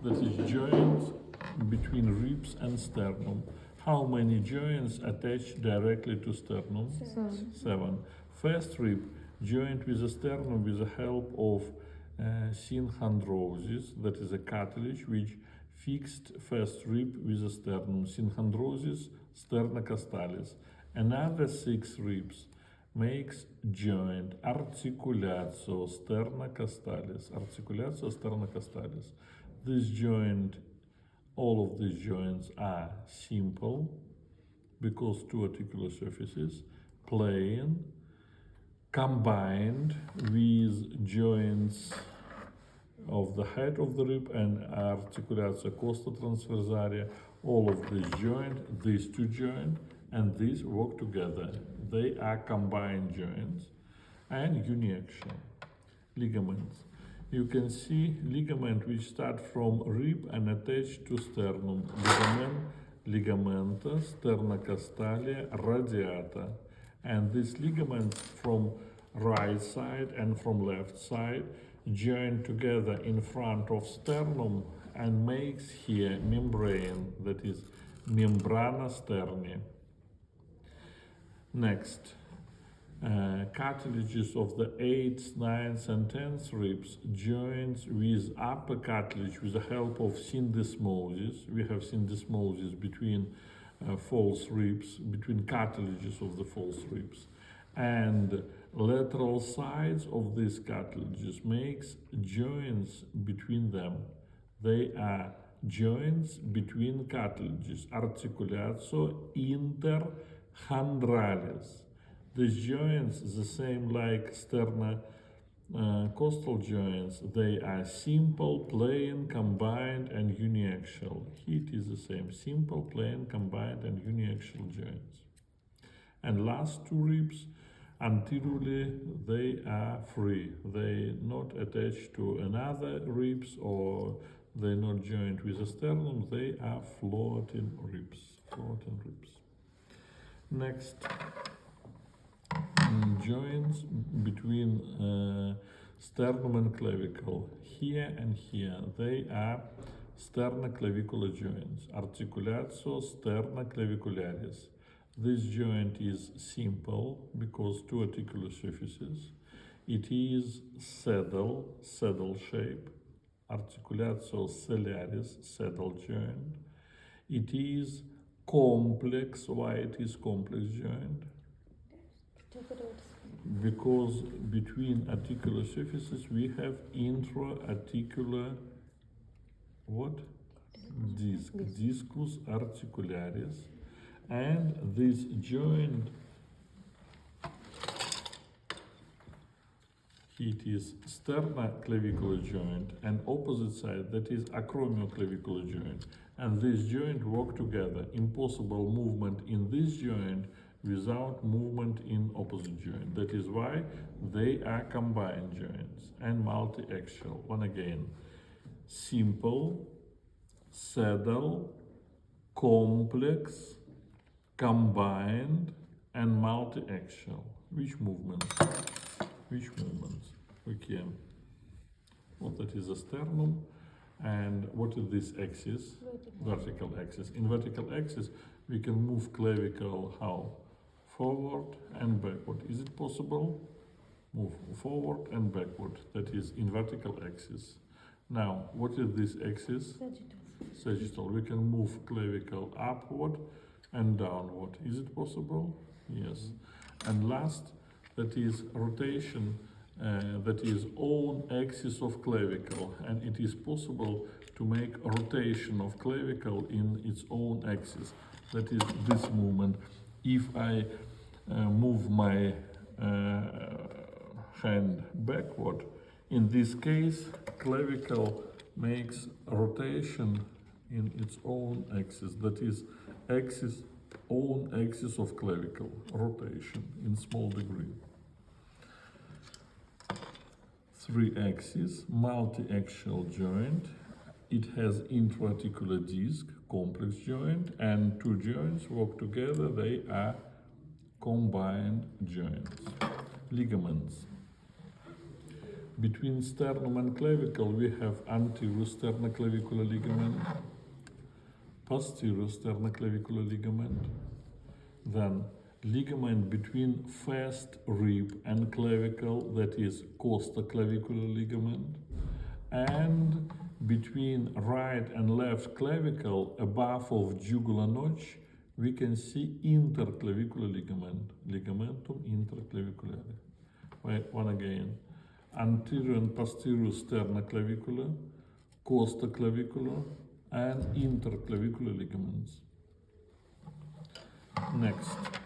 that is joint between ribs and sternum. How many joints attach directly to sternum? 7. First rib joined with the sternum with the help of synchondrosis, that is a cartilage which fixed first rib with the sternum. Synchondrosis sternocostalis. Another 6 ribs makes joint articulatio sternocostalis. Articulatio sternocostalis. This joint, all of these joints are simple because two articular surfaces, plane, combined with joints of the head of the rib and articulatio costotransversaria. All of these joints, these two joints, and these work together. They are combined joints and uniaxial. Ligaments. You can see ligament which start from rib and attach to sternum. Ligamenta sternocostalia radiata. And this ligament from right side and from left side join together in front of sternum and makes here membrane, that is membrana sterni. Next, cartilages of the 8th, 9th and 10th ribs joins with upper cartilage with the help of syndesmosis. We have syndesmosis between false ribs, between cartilages of the false ribs. And lateral sides of these cartilages makes joints between them. They are joints between cartilages, articulatio interchondralis. These joints, the same like sternocostal joints, they are simple, plane, combined, and uniaxial. Here it is the same, simple, plane, combined, and uniaxial joints. And last two ribs, anteriorly, they are free. They not attached to another ribs or they not joined with the sternum. They are floating ribs. Floating ribs. Next, joints between sternum and clavicle. Here and here, they are sternoclavicular joints. Articulatio sternoclavicularis. This joint is simple because two articular surfaces. It is saddle shape, articulatio cellaris, saddle joint. It is complex. Why it is complex joint? Because between articular surfaces we have intra-articular what? Discus articularis. And this joint, it is sternoclavicular joint, and opposite side, that is acromioclavicular joint. And this joint work together. Impossible movement in this joint without movement in opposite joint. That is why they are combined joints and multi-axial. One again, simple, saddle, complex, combined, and multi-axial. Which movements? Which movements? Okay. What that is a sternum, and what is this axis? Vertical axis. In vertical axis, we can move clavicle how? Forward and backward. Is it possible? Move forward and backward. That is in vertical axis. Now, what is this axis? Sagittal. We can move clavicle upward and downward. Is it possible? Yes. And last, that is rotation, that is own axis of clavicle, and it is possible to make a rotation of clavicle in its own axis. That is this movement. If I move my hand backward, in this case, clavicle makes a rotation in its own axis. That is own axis of clavicle, rotation in small degree. 3 axes, multi-axial joint. It has intra-articular disc, complex joint, and 2 joints work together. They are combined joints. Ligaments. Between sternum and clavicle, we have anterior sternoclavicular ligament, posterior sternoclavicular ligament, then ligament between first rib and clavicle, that is costoclavicular ligament, and between right and left clavicle above of jugular notch, we can see interclavicular ligament, ligamentum interclaviculare. Wait, one again. Anterior and posterior sternoclavicular, costoclavicular, and interclavicular ligaments. Next.